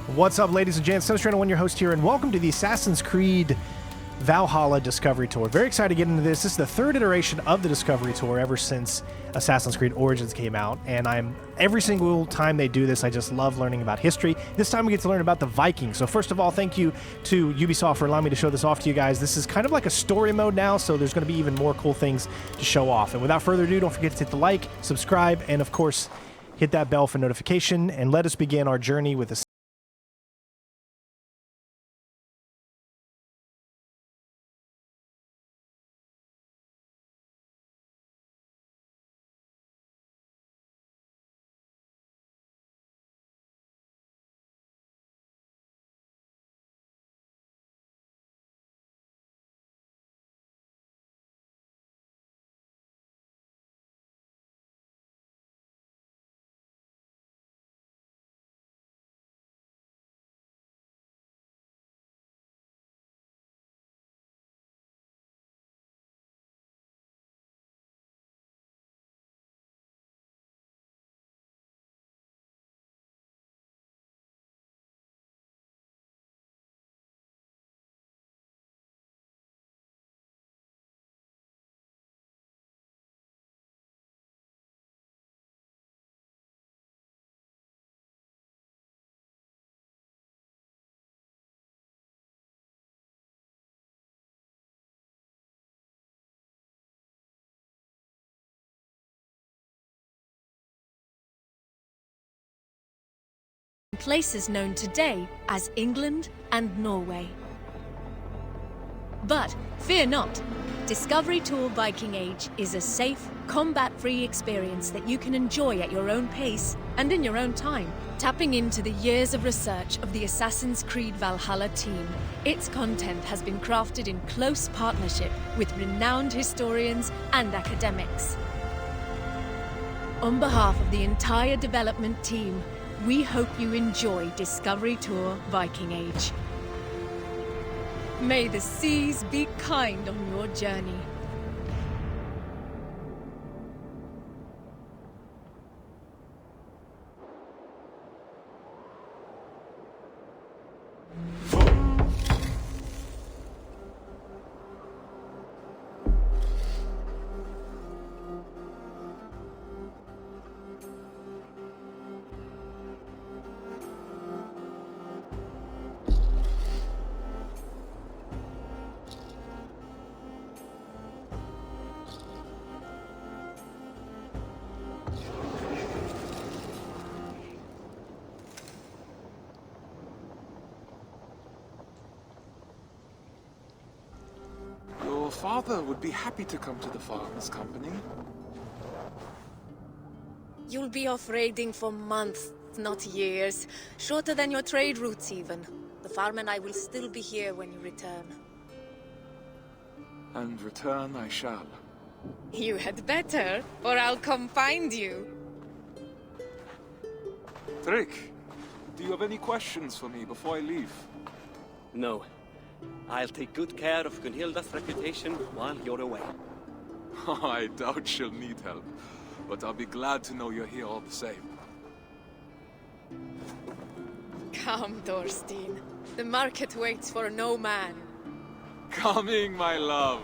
What's up, ladies and gents? One, your host here, and welcome to the Assassin's Creed Valhalla Discovery Tour. Very excited to get into this. This is the third iteration of the Discovery Tour ever since Assassin's Creed Origins came out, and every single time they do this, I just love learning about history. This time we get to learn about the Vikings. So first of all, thank you to Ubisoft for allowing me to show this off to you guys. This is kind of like a story mode now, so there's going to be even more cool things to show off. And without further ado, don't forget to hit the like, subscribe, and of course, hit that bell for notification, and let us begin our journey with the places known today as England and Norway. But fear not, Discovery Tour Viking Age is a safe, combat-free experience that you can enjoy at your own pace and in your own time. Tapping into the years of research of the Assassin's Creed Valhalla team, its content has been crafted in close partnership with renowned historians and academics. On behalf of the entire development team, we hope you enjoy Discovery Tour Viking Age. May the seas be kind on your journey. Your father would be happy to come to the farmer's company. You'll be off raiding for months, not years. Shorter than your trade routes even. The farm and I will still be here when you return. And return I shall. You had better, or I'll come find you. Trick, do you have any questions for me before I leave? No. I'll take good care of Gunhilda's reputation while you're away. I doubt she'll need help, but I'll be glad to know you're here all the same. Come, Thorstein. The market waits for no man. Coming, my love.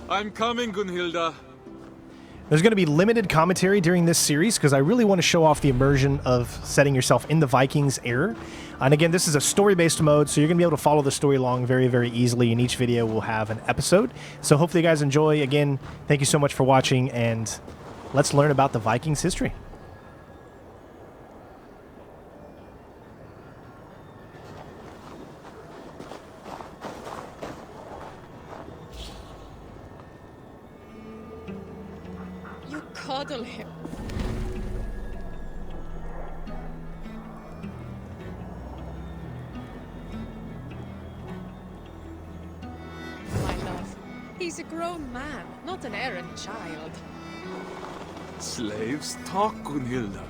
I'm coming, Gunhilda. There's going to be limited commentary during this series because I really want to show off the immersion of setting yourself in the Vikings era. And again, this is a story-based mode, so you're going to be able to follow the story along very, very easily, and each video will have an episode. So hopefully you guys enjoy. Again, thank you so much for watching, and let's learn about the Vikings' history. You coddle him. My love, he's a grown man, not an errant child. Slaves, talk, Gunhilda.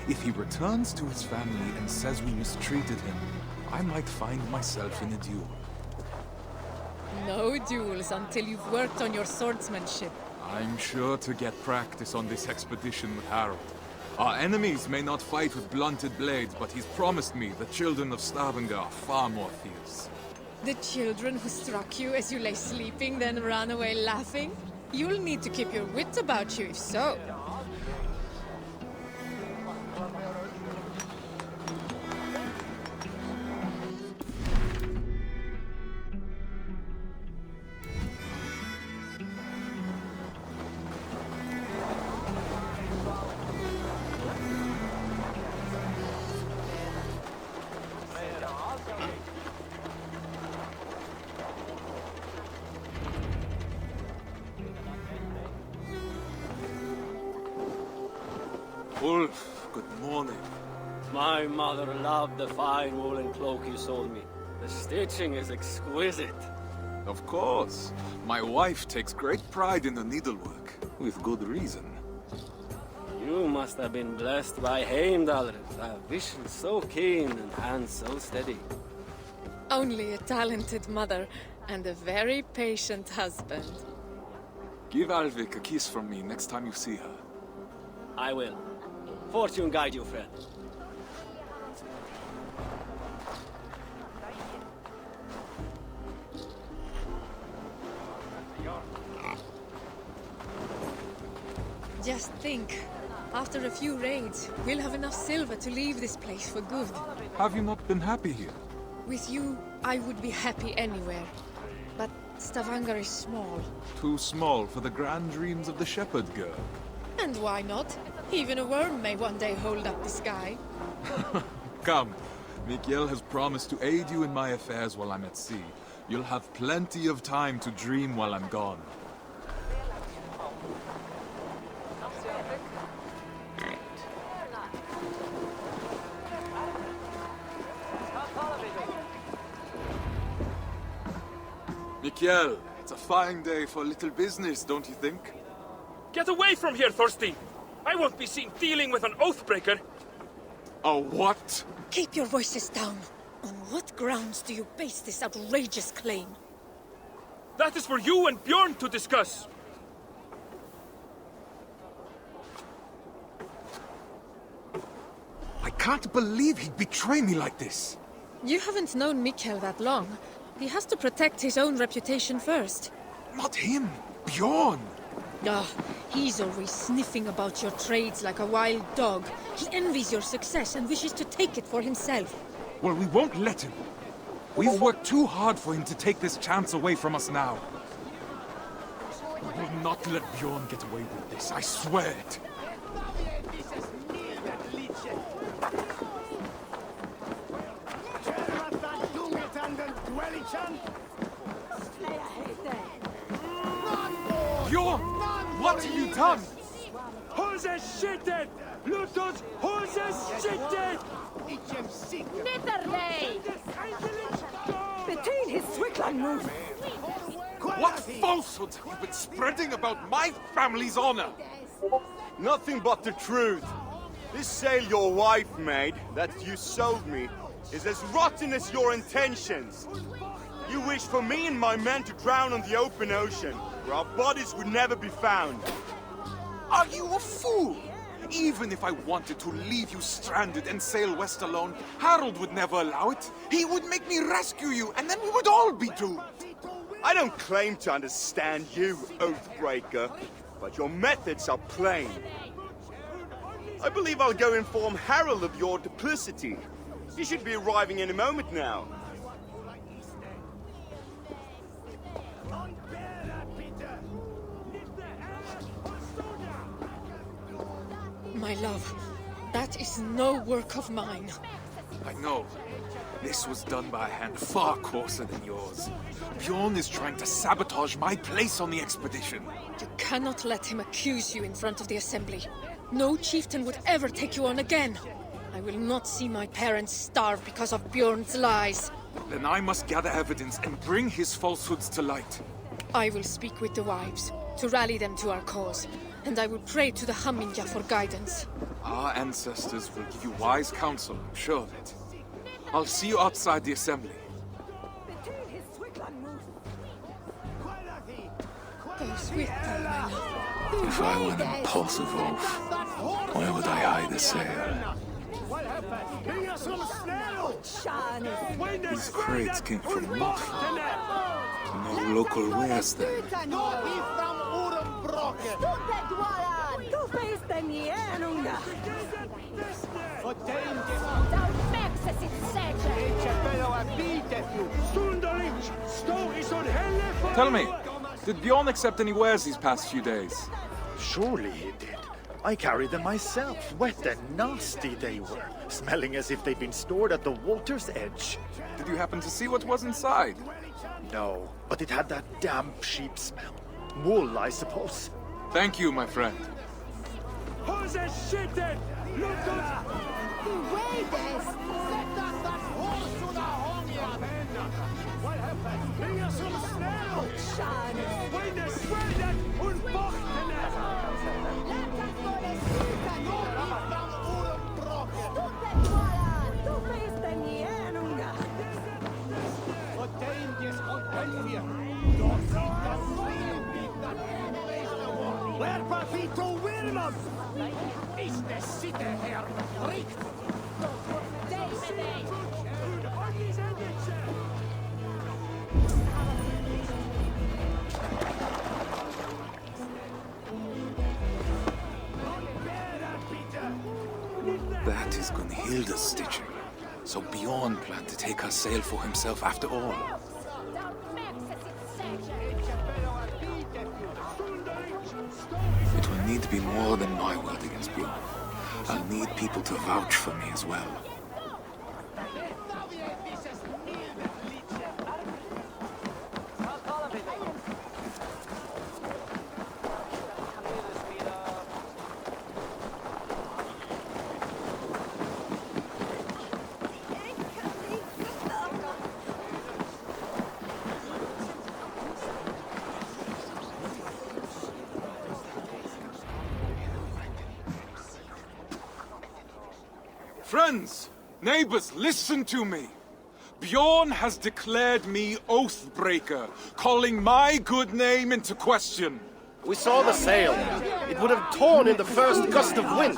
If he returns to his family and says we mistreated him, I might find myself in a duel. No duels until you've worked on your swordsmanship. I'm sure to get practice on this expedition with Harold. Our enemies may not fight with blunted blades, but he's promised me the children of Stavanger are far more fierce. The children who struck you as you lay sleeping, then ran away laughing? You'll need to keep your wits about you if so. Ulf, good morning. My mother loved the fine woolen cloak you sold me. The stitching is exquisite. Of course. My wife takes great pride in the needlework, with good reason. You must have been blessed by Heimdall, a vision so keen and hands so steady. Only a talented mother and a very patient husband. Give Alvik a kiss from me next time you see her. I will. Fortune guide you, friend. Just think, after a few raids, we'll have enough silver to leave this place for good. Have you not been happy here? With you, I would be happy anywhere. But Stavanger is small. Too small for the grand dreams of the shepherd girl. And why not? Even a worm may one day hold up the sky. Come, Mikael has promised to aid you in my affairs while I'm at sea. You'll have plenty of time to dream while I'm gone. Mikael, it's a fine day for a little business, don't you think? Get away from here, Thorstein! I won't be seen dealing with an oathbreaker! A what? Keep your voices down. On what grounds do you base this outrageous claim? That is for you and Bjorn to discuss! I can't believe he'd betray me like this. You haven't known Mikael that long. He has to protect his own reputation first. Not him, Bjorn. Ah, he's always sniffing about your trades like a wild dog. He envies your success and wishes to take it for himself. Well, we won't let him. We've worked too hard for him to take this chance away from us now. We will not let Bjorn get away with this, I swear it. Bjorn! What have you done? Hose skittet! Låt oss hose skittet! Nitterley! Between his Swickline move! What falsehoods have you been spreading about my family's honor? Nothing but the truth. This sail your wife made, that you sold me, is as rotten as your intentions. You wish for me and my men to drown on the open ocean, where our bodies would never be found. Are you a fool? Even if I wanted to leave you stranded and sail west alone, Harold would never allow it. He would make me rescue you, and then we would all be doomed. I don't claim to understand you, Oathbreaker, but your methods are plain. I believe I'll go inform Harold of your duplicity. He should be arriving any moment now. My love, that is no work of mine. I know. This was done by a hand far coarser than yours. Bjorn is trying to sabotage my place on the expedition. You cannot let him accuse you in front of the assembly. No chieftain would ever take you on again. I will not see my parents starve because of Bjorn's lies. Then I must gather evidence and bring his falsehoods to light. I will speak with the wives, to rally them to our cause. And I will pray to the Hamminja for guidance. Our ancestors will give you wise counsel, I'm sure of it. I'll see you outside the assembly. Between his Swickline move! If I were an impulsive oaf, why would I hide the sail? These crates came from not far. No local wares there. Tell me, did Bjorn accept any wares these past few days? Surely he did. I carried them myself. Wet and nasty they were, smelling as if they'd been stored at the water's edge. Did you happen to see what was inside? No, but it had that damp sheep smell. Wool, I suppose. Thank you, my friend. That is Gunhilda's stitching. So Bjorn planned to take her sail for himself after all. It will need to be more than my word against Bjorn. I'll need people to vouch for me as well. Friends, neighbors, listen to me. Bjorn has declared me Oathbreaker, calling my good name into question. We saw the sail. It would have torn in the first gust of wind.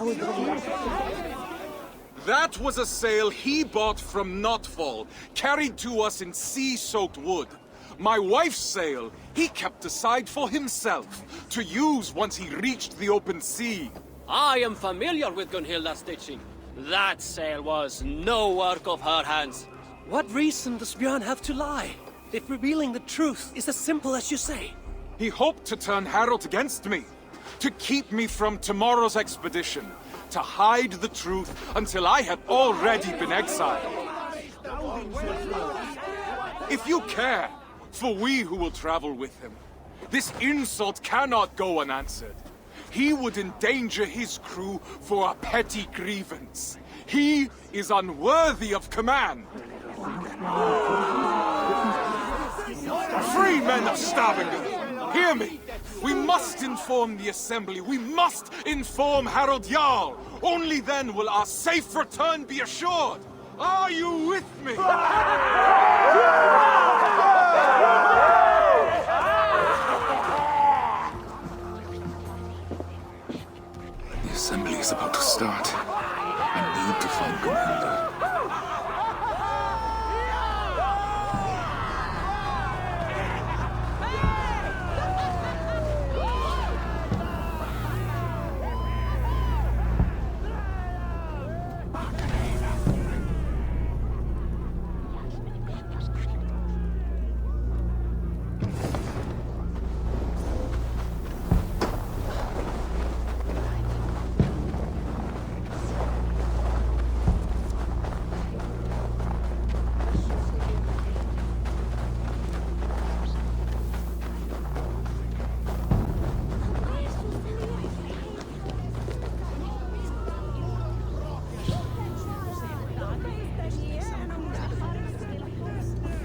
That was a sail he bought from Notfall, carried to us in sea-soaked wood. My wife's sail he kept aside for himself, to use once he reached the open sea. I am familiar with Gunhilda's stitching. That sail was no work of her hands. What reason does Bjorn have to lie, if revealing the truth is as simple as you say? He hoped to turn Harold against me, to keep me from tomorrow's expedition, to hide the truth until I had already been exiled. If you care for we who will travel with him, this insult cannot go unanswered. He would endanger his crew for a petty grievance. He is unworthy of command. Free men of Stavanger, hear me. We must inform the assembly. We must inform Harald Jarl. Only then will our safe return be assured. Are you with me? The assembly is about to start. I need to find Gunhilda.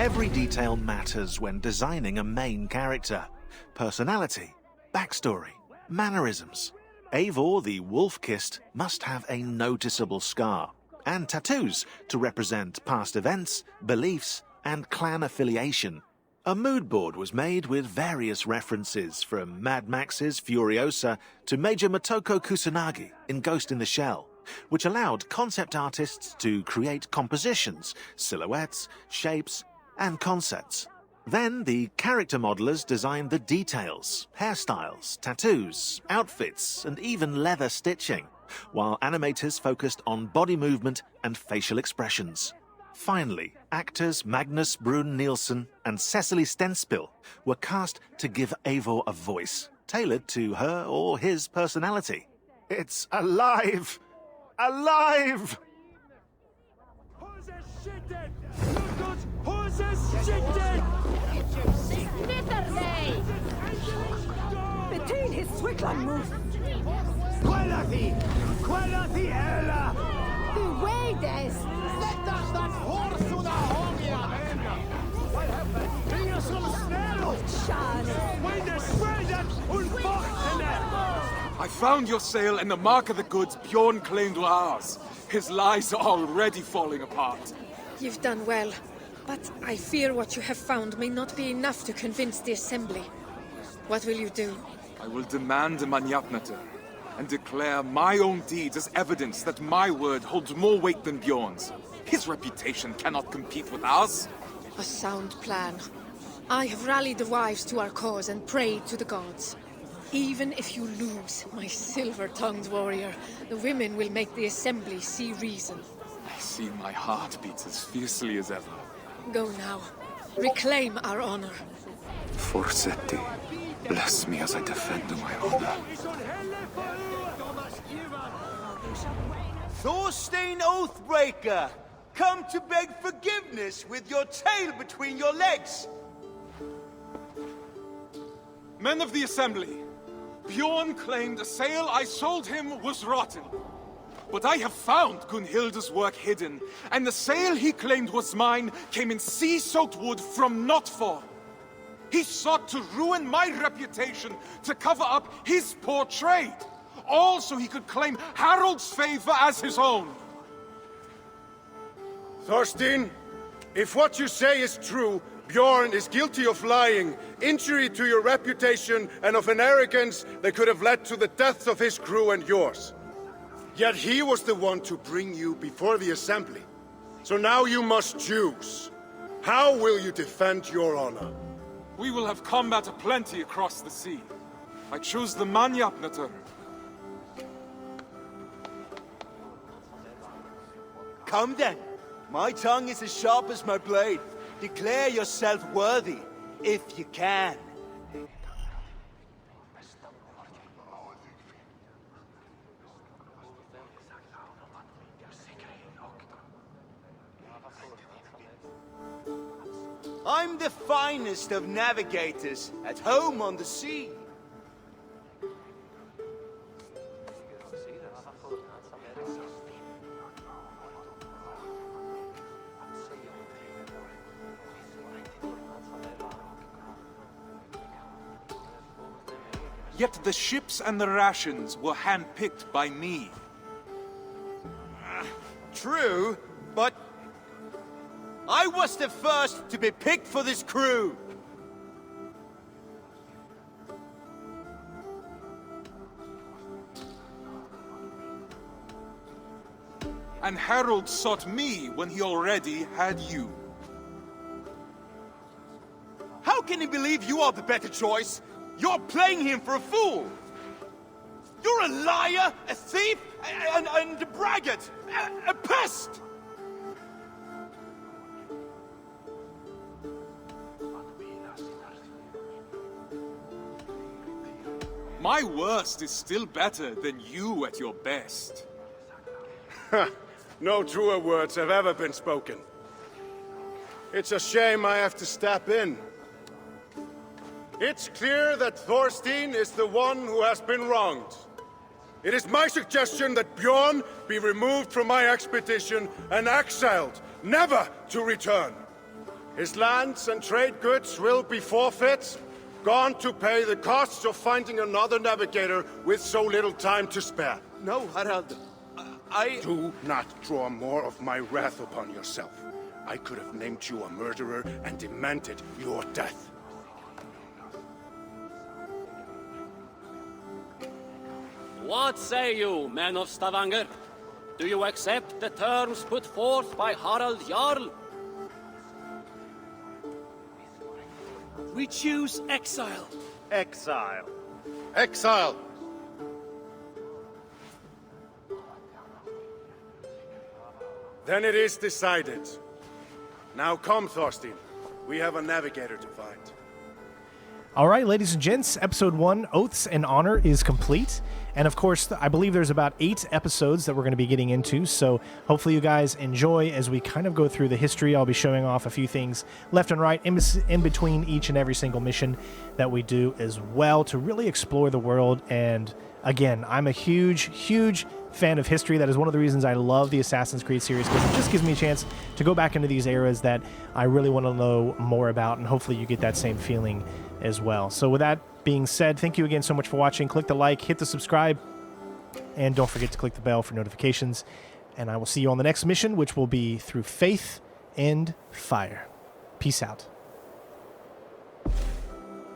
Every detail matters when designing a main character. Personality, backstory, mannerisms. Eivor the Wolf-Kissed must have a noticeable scar, and tattoos to represent past events, beliefs, and clan affiliation. A mood board was made with various references from Mad Max's Furiosa to Major Motoko Kusanagi in Ghost in the Shell, which allowed concept artists to create compositions, silhouettes, shapes, and concepts. Then the character modelers designed the details, hairstyles, tattoos, outfits, and even leather stitching, while animators focused on body movement and facial expressions. Finally, actors Magnus Brun Nielsen and Cecily Stenspill were cast to give Eivor a voice, tailored to her or his personality. It's alive! Alive! Between his Swickland move. Beware, Des! I found your sail and the mark of the goods Bjorn claimed were ours. His lies are already falling apart. You've done well, but I fear what you have found may not be enough to convince the Assembly. What will you do? I will demand a Manyapnater and declare my own deeds as evidence that my word holds more weight than Bjorn's. His reputation cannot compete with ours. A sound plan. I have rallied the wives to our cause and prayed to the gods. Even if you lose, my silver-tongued warrior, the women will make the Assembly see reason. I see my heart beats as fiercely as ever. Go now. Reclaim our honor. Forsetti, bless me as I defend my honor. Thorstein Oathbreaker! Come to beg forgiveness with your tail between your legs! Men of the Assembly, Bjorn claimed the sail I sold him was rotten. But I have found Gunhilda's work hidden, and the sail he claimed was mine came in sea-soaked wood from Notfor. He sought to ruin my reputation to cover up his poor trade, all so he could claim Harold's favor as his own. Thorstein, if what you say is true, Bjorn is guilty of lying, injury to your reputation, and of an arrogance that could have led to the deaths of his crew and yours. Yet he was the one to bring you before the Assembly. So now you must choose. How will you defend your honor? We will have combat aplenty across the sea. I choose the Manyapnater. Come then. My tongue is as sharp as my blade. Declare yourself worthy, if you can. I'm the finest of navigators, at home on the sea. Yet the ships and the rations were handpicked by me. True, but I was the first to be picked for this crew. And Harold sought me when he already had you. How can he believe you are the better choice? You're playing him for a fool! You're a liar, a thief, and a braggart! A pest! My worst is still better than you at your best. No truer words have ever been spoken. It's a shame I have to step in. It's clear that Thorstein is the one who has been wronged. It is my suggestion that Bjorn be removed from my expedition and exiled, never to return. His lands and trade goods will be forfeit, gone to pay the costs of finding another navigator with so little time to spare. No, Harald. Do not draw more of my wrath upon yourself. I could have named you a murderer and demanded your death. What say you, men of Stavanger? Do you accept the terms put forth by Harald Jarl? We choose exile. Exile. Exile! Then it is decided. Now come, Thorstein. We have a navigator to find. All right, ladies and gents, episode 1, Oaths and Honor, is complete. And of course, I believe there's about 8 episodes that we're going to be getting into, so hopefully you guys enjoy as we kind of go through the history. I'll be showing off a few things left and right in between each and every single mission that we do as well to really explore the world. And again, I'm a huge fan of history. That is one of the reasons I love the Assassin's Creed series, because it just gives me a chance to go back into these eras that I really want to know more about, and hopefully you get that same feeling as well. So with that being said, thank you again so much for watching. Click the like, hit the subscribe, and don't forget to click the bell for notifications. And I will see you on the next mission, which will be through faith and fire. Peace out.